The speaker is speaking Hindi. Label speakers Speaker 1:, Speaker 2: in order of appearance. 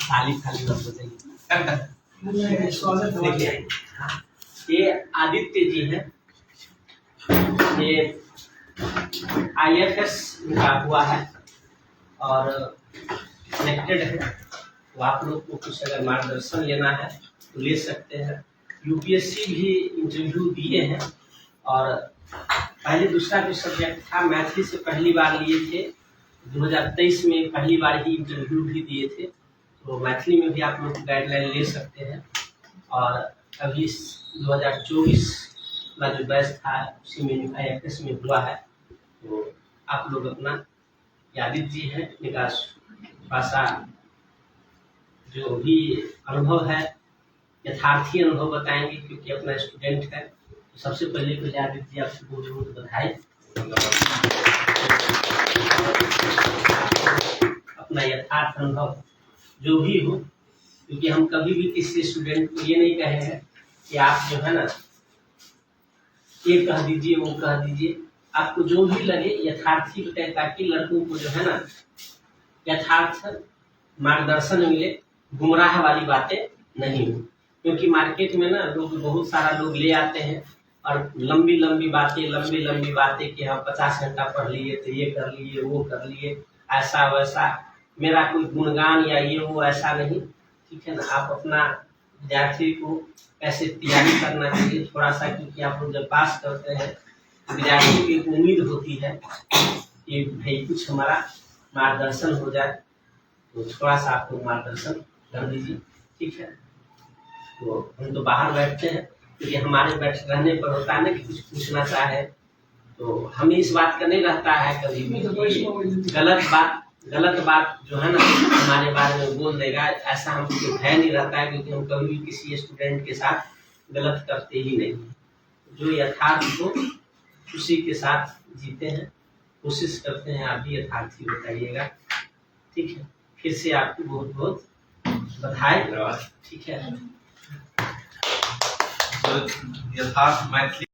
Speaker 1: खाली खाली मत हो जाइए। देखिए, ये आदित्य जी हैं, ये IFS का हुआ है और सिलेक्टेड है। तो आप लोग को कुछ अगर मार्गदर्शन लेना है तो ले सकते हैं। UPSC भी इंटरव्यू दिए हैं और पहले दूसरा जो सब्जेक्ट था मैथिली से पहली बार लिए थे। 2023 में पहली बार ही इंटरव्यू भी दिए थे। तो मैथिली में भी आप लोग गाइडलाइन ले सकते हैं। और अभी 2024 का जो बैच था उसी में IFS में हुआ है। तो आप लोग अपना आदित्य जी हैं, इनका भाषा जो भी अनुभव है यथार्थी अनुभव बताएंगे, क्योंकि अपना स्टूडेंट है। तो सबसे पहले आदित्य जी आपको बहुत बहुत बधाई। अपना यथार्थ अनुभव जो भी हो, क्योंकि हम कभी भी किसी स्टूडेंट को ये नहीं कहे हैं कि आप जो है ना ये कह दीजिए वो कह दीजिए। आपको जो भी लगे यथार्थी बताए, ताकि लड़कों को जो है ना यथार्थ मार्गदर्शन मिले, गुमराह वाली बातें नहीं हो। क्योंकि मार्केट में ना लोग बहुत सारा लोग ले आते हैं और लंबी लंबी बातें कि हम 50 घंटा पढ़ लिए तो ये कर लिए वो कर लिए, ऐसा वैसा। मेरा कोई गुणगान या ये वो ऐसा नहीं, ठीक है ना। आप अपना विद्यार्थी को कैसे तैयारी करना चाहिए थोड़ा सा, क्योंकि आप लोग जब पास करते हैं विद्यार्थी की उम्मीद होती है कि भाई कुछ हमारा मार्गदर्शन हो जाए। तो थोड़ा सा आपको मार्गदर्शन कर दीजिए, ठीक है। तो हम तो बाहर बैठते हैं, क्योंकि हमारे बैठ रहने पर होता है ना कि कुछ पूछना चाहे तो हमें इस बात का नहीं रहता है कभी भी गलत बात जो है ना हमारे बारे में बोल देगा, ऐसा हमको भय नहीं रहता है। क्योंकि हम कभी भी किसी स्टूडेंट के साथ गलत करते ही नहीं। जो यथार्थ को उसी के साथ जीते हैं, कोशिश करते हैं आप भी यथार्थी बताइएगा, ठीक है। फिर से आपको बहुत बहुत बधाई, ठीक है।
Speaker 2: यथार्थ मैथिली